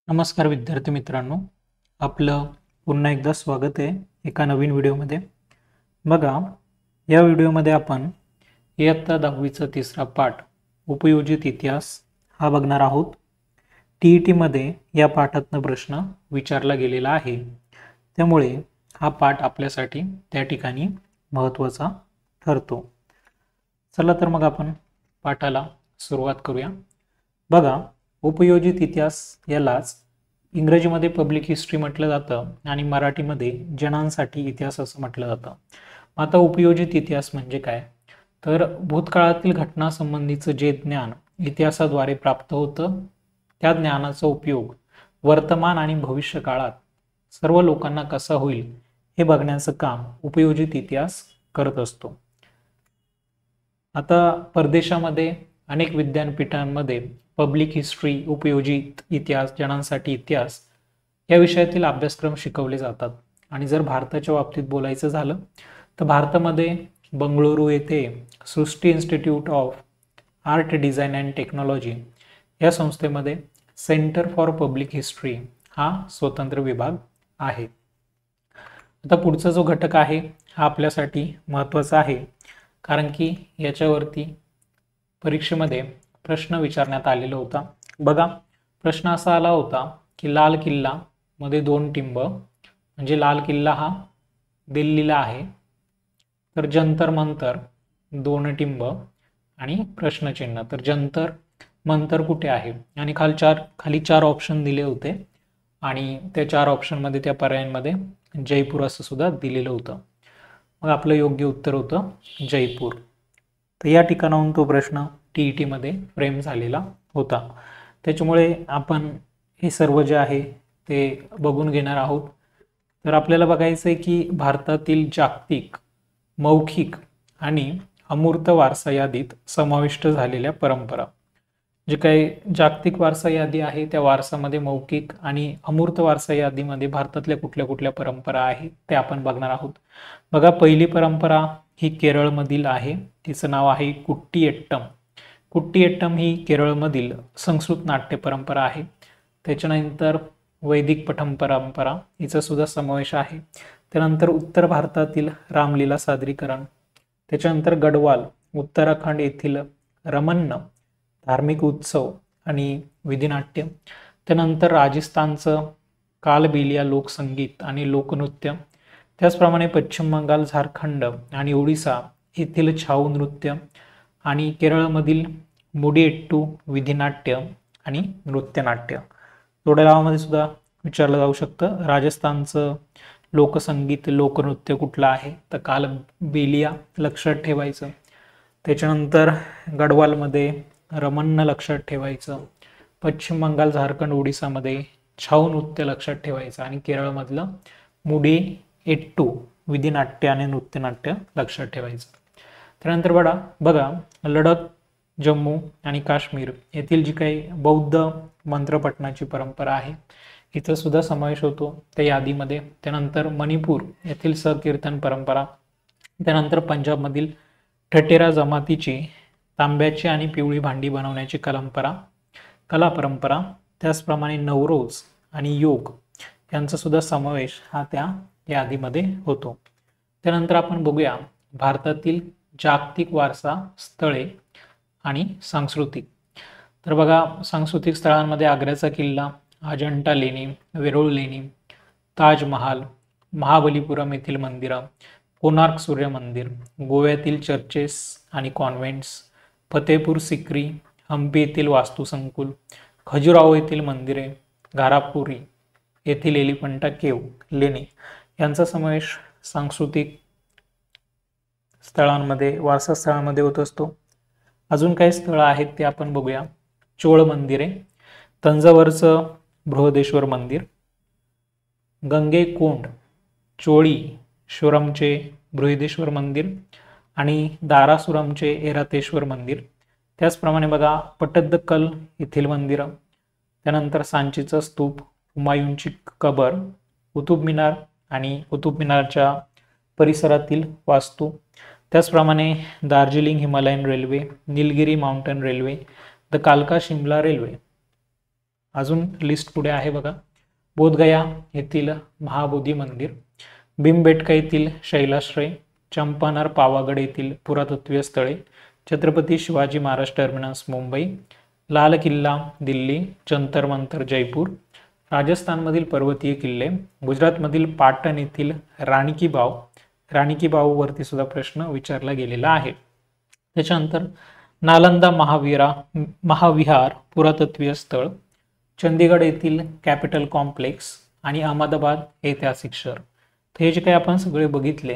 नमस्कार विद्यार्थी मित्रांनो, आपलं पुन्हा एकदा स्वागत आहे एका नवीन व्हिडिओमध्ये। बघा, या व्हिडिओमध्ये आपण इयत्ता 10वीचा तिसरा पाठ उपयोजित इतिहास हा बघणार आहोत। टीईटी मध्ये या पाठातनं प्रश्न विचारला गेलेला आहे, त्यामुळे हा पाठ आपल्यासाठी त्या ठिकाणी महत्त्वाचा ठरतो। चला तर मग आपण पाठाला सुरुवात करूया। बघा, उपयोजित इतिहास यालाच इंग्रजीमध्ये पब्लिक हिस्ट्री म्हटलं जातं आणि मराठीमध्ये जनांसाठी इतिहास असं म्हटलं जातं। आता उपयोजित इतिहास म्हणजे काय, तर भूतकाळातील घटनांसंबंधीचं जे ज्ञान इतिहासाद्वारे प्राप्त होतं त्या ज्ञानाचा उपयोग वर्तमान आणि भविष्य काळात सर्व लोकांना कसा होईल हे बघण्याचं काम उपयोजित इतिहास करत असतो। आता परदेशामध्ये अनेक विद्यापीठांमध्ये पब्लिक हिस्ट्री, उपयोजित इतिहास, जनांसाठी इतिहास या विषयातील अभ्यासक्रम शिकवले जातात। आणि जर भारताच्या बाबतीत बोलायचं झालं तर भारतामध्ये बंगळुरू येथे Srishti institute of art, design and technology या संस्थेमध्ये सेंटर फॉर पब्लिक हिस्ट्री हा स्वतंत्र विभाग आहे। आता पुढचा जो घटक आहे हा आपल्यासाठी महत्त्वाचा आहे, कारण की याच्यावरती परीक्षेमध्ये प्रश्न विचारण्यात आलेला होता। बघा, प्रश्न असा आला होता की लाल किल्ला मध्ये दोन टिंब, म्हणजे लाल किल्ला हा दिल्लीला आहे, तर जंतर मंतर दोन टिंब आणि प्रश्नचिन्ह, तर जंतर मंतर कुठे आहे, आणि खाली चार ऑप्शन दिले होते आणि त्या चार ऑप्शन मध्ये त्या पर्यायांमध्ये जयपूर असं सुद्धा दिलेलं होतं। मग आपलं योग्य उत्तर होतं जयपूर। तर या ठिकाणाहून तो प्रश्न टीईटी मध्ये फ्रेम झालेला होता, त्याच्यामुळे आपण हे सर्व जे आहे ते बघून घेणार आहोत। तर आपल्याला बघायचं आहे की भारतातील जागतिक, मौखिक आणि अमूर्त वारसा यादीत समाविष्ट झालेल्या परंपरा, जे काही जागतिक वारसा यादी आहे त्या वारसामध्ये मौखिक आणि अमूर्त वारसा यादीमध्ये भारतातल्या कुठल्या कुठल्या परंपरा आहेत ते आपण बघणार आहोत। बघा, पहिली परंपरा ही केरळमधील आहे, तिचं नाव आहे कुट्टियट्टम। कुट्टियट्टम ही केरळमधील संस्कृत नाट्य परंपरा आहे। त्याच्यानंतर वैदिक पठम परंपरा हिचा सुद्धा समावेश आहे। त्यानंतर उत्तर भारतातील रामलीला सादरीकरण, त्याच्यानंतर गढवाल उत्तराखंड येथील रमन्न धार्मिक उत्सव आणि विधिनाट्य, त्यानंतर राजस्थानचं कालबेलिया लोकसंगीत आणि लोकनृत्य, त्याचप्रमाणे पश्चिम बंगाल, झारखंड आणि ओडिसा येथील छाऊ नृत्य, आणि केरळमधील मुडिएट्टू विधिनाट्य आणि नृत्यनाट्य। जोड्या सुद्धा विचारलं जाऊ शकतं, राजस्थानचं लोकसंगीत लोकनृत्य कुठलं आहे, तर कालबेलिया लक्षात ठेवायचं। त्याच्यानंतर गढवालमध्ये रमन्न लक्षात ठेवायचं, पश्चिम बंगाल, झारखंड, ओडिसामध्ये छाऊ नृत्य लक्षात ठेवायचं, आणि केरळमधलं मुडिएट्टू विधिनाट्य आणि नृत्यनाट्य लक्षात ठेवायचं। त्यानंतर बघा, लडाख, जम्मू आणि काश्मीर येथील जी काही बौद्ध मंत्रपठणाची परंपरा आहे हिचा सुद्धा समावेश होतो त्या यादीमध्ये। त्यानंतर मणिपूर येथील संकीर्तन परंपरा, त्यानंतर पंजाबमधील ठटेरा जमातीची तांब्याची आणि पिवळी भांडी बनवण्याची कला परंपरा, त्याचप्रमाणे नवरोज आणि योग यांचा सुद्धा समावेश हा त्या यादीमध्ये होतो। त्यानंतर आपण बघूया भारतातील जागतिक वारसा स्थळे आणि सांस्कृतिक। तर बघा, सांस्कृतिक स्थळांमध्ये आग्र्याचा किल्ला, अजंठा लेणी, वेरूळ लेणी, ताजमहाल, महाबलीपुरम येथील मंदिरं, कोणार्क सूर्य मंदिर, गोव्यातील चर्चेस आणि कॉन्व्हेंट्स, फतेपूर सिक्री, हम्पी येथील वास्तुसंकुल, खजुराहो येथील मंदिरे, घारापुरी येथील एलिफंटा केव लेणी यांचा समावेश सांस्कृतिक स्थळांमध्ये, वारसा स्थळांमध्ये होत असतो। अजून काही स्थळं आहेत ते आपण बघूया। चोळ मंदिरे, तंजावरचं बृहदेश्वर मंदिर, गंगेकोंड चोळीश्वरमचे बृहदेश्वर मंदिर आणि दारासुरमचे ऐरातेश्वर मंदिर, त्याचप्रमाणे बघा पट्टदकल येथील मंदिर, त्यानंतर सांचीचा स्तूप, हुमायूनची कबर, कुतुब मिनार आणि कुतुब मिनारच्या परिसरातील वास्तू, त्याचप्रमाणे Darjeeling Himalayan railway, Nilgiri mountain railway, the कालका शिमला रेल्वे। अजून लिस्ट पुढे आहे बघा. बोधगया येथील महाबोधी मंदिर, भीमबेटका येथील शैलाश्रय, चंपानेर पावागड येथील पुरातत्वीय स्थळे, छत्रपती शिवाजी महाराज टर्मिनस मुंबई, लाल किल्ला दिल्ली, जंतर मंतर जयपूर, राजस्थानमधील पर्वतीय किल्ले, गुजरातमधील पाटण येथील राणी की बाव, राणी की बाव वरती सुद्धा प्रश्न विचारला गेलेला आहे. त्याच्यानंतर नालंदा महाविहार पुरातत्वीय स्थळ, चंदीगड येथील कॅपिटल कॉम्प्लेक्स आणि अहमदाबाद ऐतिहासिक शहर. हे जे काही आपण सगळे बघितले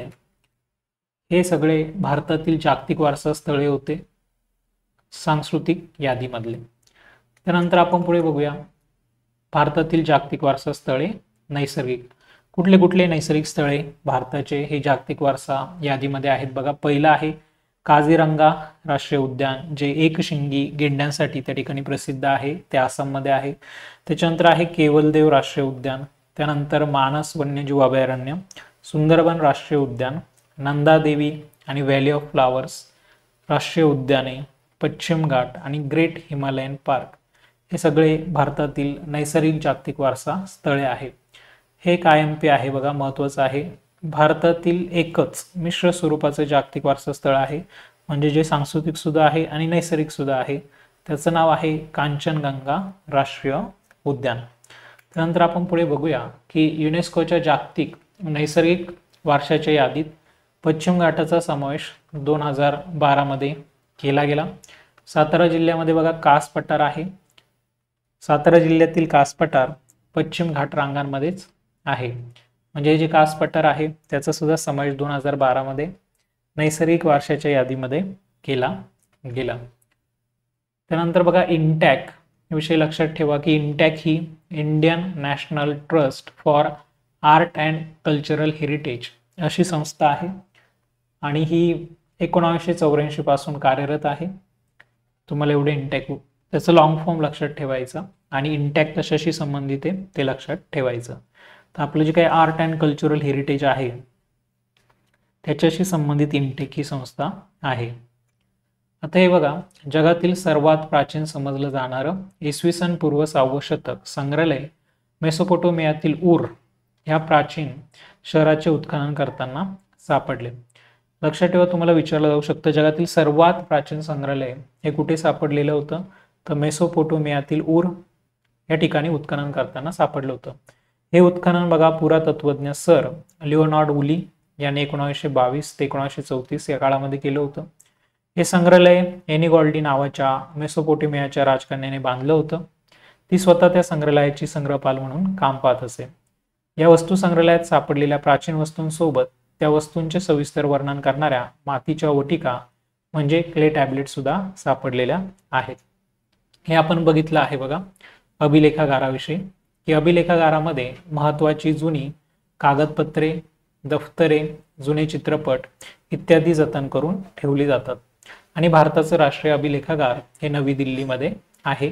हे सगळे भारतातील जागतिक वारसा स्थळे होते सांस्कृतिक यादीमधले. त्यानंतर आपण पुढे बघूया भारतातील जागतिक वारसा स्थळे नैसर्गिक. कुठले कुठले नैसर्गिक स्थळे भारताचे हे जागतिक वारसा यादीमध्ये आहेत बघा. पहिलं आहे काझीरंगा राष्ट्रीय उद्यान, जे एकशिंगी गेंड्यांसाठी त्या ठिकाणी प्रसिद्ध आहे, ते आसाममध्ये आहे. त्याच्यानंतर आहे केवलदेव राष्ट्रीय उद्यान, त्यानंतर मानस वन्यजीव अभयारण्य, सुंदरबन राष्ट्रीय उद्यान, नंदादेवी आणि व्हॅली ऑफ फ्लावर्स राष्ट्रीय उद्याने, पश्चिम घाट आणि ग्रेट हिमालयन पार्क हे सगळे भारतातील नैसर्गिक जागतिक वारसा स्थळे आहेत. हे कायमपे आहे बघा, महत्त्वाचं आहे. भारतातील एकच मिश्र स्वरूपाचं जागतिक वारसा स्थळ आहे, म्हणजे जे सांस्कृतिक सुद्धा आहे आणि नैसर्गिक सुद्धा आहे. त्याचं नाव आहे कांचनगंगा राष्ट्रीय उद्यान. त्यानंतर आपण पुढे बघूया की युनेस्कोच्या जागतिक नैसर्गिक वारशाच्या यादीत पश्चिम घाटाचा समावेश 2012 मध्ये केला गेला. सातारा जिल्ह्यामध्ये बघा कास पठार आहे. सातारा जिल्ह्यातील कास पठार पश्चिम घाट रांगांमध्येच आहे, म्हणजे जे कास पठार आहे त्याचा सुद्धा समावेश 2012 मध्ये नैसर्गिक वारशाच्या यादीमध्ये केला गेला. त्यानंतर बघा इंटॅक विषय लक्षात ठेवा की इंटॅक ही Indian national trust for art and cultural heritage अशी संस्था आहे आणि ही 1984 पासून कार्यरत आहे. तुम्हाला एवढे इंटॅक त्याचं लॉंग फॉर्म लक्षात ठेवायचं आणि इंटॅक कशाशी संबंधित आहे ते लक्षात ठेवायचं. तर आपलं जे काही आर्ट अँड कल्चरल हेरिटेज आहे त्याच्याशी संबंधित इंटेक ही संस्था आहे. आता हे बघा, जगातील सर्वात प्राचीन समजलं जाणारं इसवी सन पूर्व 6वे शतक संग्रहालय मेसोपोटोमियातील ऊर ह्या प्राचीन शहराचे उत्खनन करताना सापडले. लक्षात ठेवा, तुम्हाला विचारलं जाऊ शकतं जगातील सर्वात प्राचीन संग्रहालय हे कुठे सापडलेलं होतं, तर मेसोपोटोमियातील ऊर या ठिकाणी उत्खनन करताना सापडलं होतं. हे उत्खनन बघा पुरातत्वज्ञ सर लिओनार्ड वुली यांनी 1922 ते 1934 या काळामध्ये केलं होतं. हे संग्रहालय एनिगॉल्डी नावाच्या मेसोपोटेमियाच्या राजकन्याने बांधलं होतं. ती स्वतः त्या संग्रहालयाची संग्रहपाल म्हणून काम पाहत असे. या वस्तू संग्रहालयात सापडलेल्या प्राचीन वस्तूंसोबत त्या वस्तूंचे सविस्तर वर्णन करणाऱ्या मातीच्या वटिका म्हणजे क्ले टॅबलेट सुद्धा सापडलेल्या आहेत. हे आपण बघितलं आहे बघा अभिलेखागाराविषयी, की अभिलेखागारामध्ये महत्त्वाची जुनी कागदपत्रे, दफ्तरे, जुने चित्रपट इत्यादी जतन करून ठेवली जातात आणि भारताचं राष्ट्रीय अभिलेखागार हे नवी दिल्लीमध्ये आहे.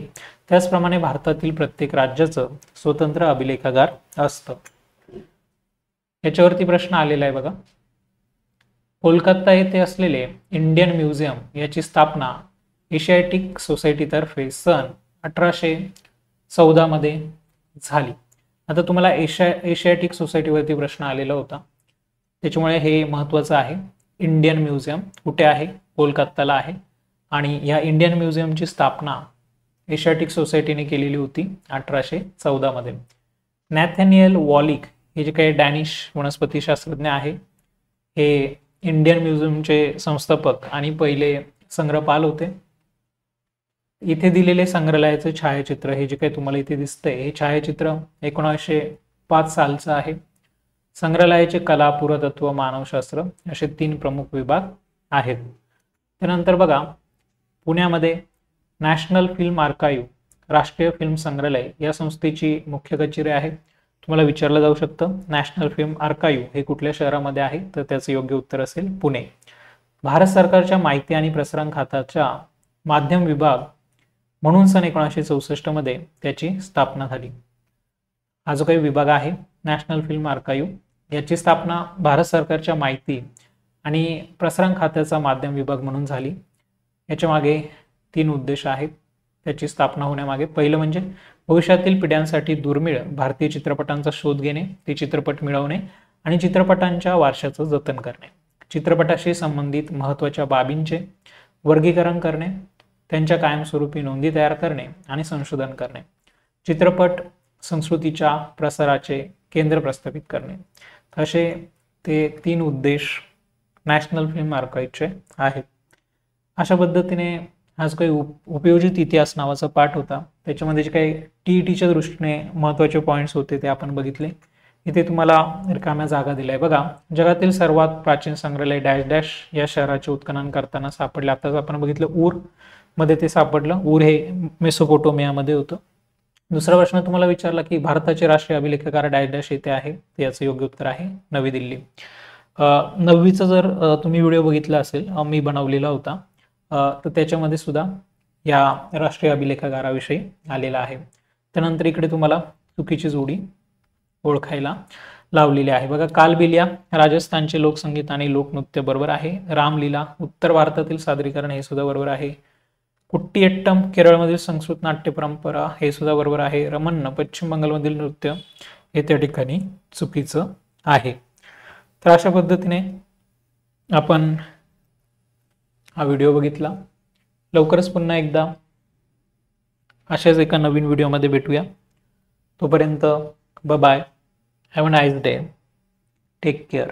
त्याचप्रमाणे भारतातील प्रत्येक राज्याचं स्वतंत्र अभिलेखागार असतं. याच्यावरती प्रश्न आलेला आहे बघा. कोलकाता येथे असलेले इंडियन म्युझियम याची स्थापना एशियाटिक सोसायटीतर्फे सन 1814 मध्ये झाली. आता तुम्हाला एशियाटिक सोसायटीवरती प्रश्न आलेला होता, त्याच्यामुळे हे महत्त्वाचं आहे. इंडियन म्युझियम कुठे आहे, कोलकाताला आहे आणि या इंडियन म्युझियमची स्थापना एशियाटिक सोसायटीने केलेली होती 1814 मध्ये. नॅथॅनियल वॉलिक हे जे काही डॅनिश वनस्पतीशास्त्रज्ञ आहे, हे इंडियन म्युझियमचे संस्थापक आणि पहिले संग्रहपाल होते. इथे दिलेले संग्रहालयाचे छायाचित्र हे जे काही तुम्हाला इथे दिसतंय हे छायाचित्र 1905 सालचं आहे. संग्रहालयाचे कला, पुरातत्व, मानवशास्त्र असे 3 प्रमुख विभाग आहेत. त्यानंतर बघा पुण्यामध्ये नॅशनल फिल्म आर्काईव्ह राष्ट्रीय फिल्म संग्रहालय या संस्थेची मुख्य कचेरी आहे. तुम्हाला विचारलं जाऊ शकतं नॅशनल फिल्म आर्काईव्ह हे कुठल्या शहरामध्ये आहे, तर त्याचं योग्य उत्तर असेल पुणे. भारत सरकारच्या माहिती आणि प्रसारण खात्याचा माध्यम विभाग म्हणून सन 1964 मध्ये त्याची स्थापना झाली. हा जो काही विभाग आहे नॅशनल फिल्म आर्काईव्ह याची स्थापना भारत सरकारच्या माहिती आणि प्रसारण खात्याचा माध्यम विभाग म्हणून झाली. याच्या मागे 3 उद्देश आहेत त्याची स्थापना होण्यामागे. पहिलं म्हणजे भविष्यातील पिढ्यांसाठी दुर्मिळ भारतीय चित्रपटांचा शोध घेणे, ते चित्रपट मिळवणे आणि चित्रपटांच्या वारशाचं जतन करणे, चित्रपटाशी संबंधित महत्त्वाच्या बाबींचे वर्गीकरण करणे, त्यांच्या कायमस्वरूपी नोंदी तयार करणे आणि संशोधन करणे, चित्रपट संस्कृतीच्या प्रसाराचे केंद्र प्रस्थापित करणे. असे ते 3 उद्देश नॅशनल फिल्म आर्काइव्हचे आहेत. अशा पद्धतीने हा जो काही उपयोजित इतिहास नावाचा पाठ होता त्याच्यामध्ये जे काही TETच्या दृष्टीने महत्त्वाचे पॉईंट्स होते ते आपण बघितले. इथे तुम्हाला रिकाम्या जागा दिल्या आहे बघा. जगातील सर्वात प्राचीन संग्रहालय डॅश डॅश या शहराचे उत्खनन करताना सापडले. आताच आपण बघितलं ऊर मध्ये ते सापडलं. ऊर हे मेसोपोटोमियामध्ये होतं. दुसरा प्रश्न तुम्हाला विचारला की भारताचे राष्ट्रीय अभिलेखकार डॅश डॅश येथे आहे. याचं योग्य उत्तर आहे नवी दिल्ली. 9वीचा जर तुम्ही व्हिडिओ बघितला असेल मी बनवलेला होता तर त्याच्यामध्ये सुद्धा या राष्ट्रीय अभिलेखागाराविषयी आलेला आहे. त्यानंतर इकडे तुम्हाला चुकीची जोडी ओळखायला लावलेली आहे बघा. कालबेलिया राजस्थानचे लोकसंगीत आणि लोकनृत्य बरोबर आहे. रामलीला उत्तर भारतातील सादरीकरण हे सुद्धा बरोबर आहे. कुट्टियट्टम केरळमधील संस्कृत नाट्य परंपरा हे सुद्धा बरोबर आहे. रमन्न पश्चिम बंगालमधील नृत्य हे त्या ठिकाणी चुकीचं आहे. तर अशा पद्धतीने आपण हा व्हिडिओ बघितला. लवकरच पुन्हा एकदा अशाच एका नवीन व्हिडिओमध्ये भेटूया. तोपर्यंत bye. Have a nice day. Take care.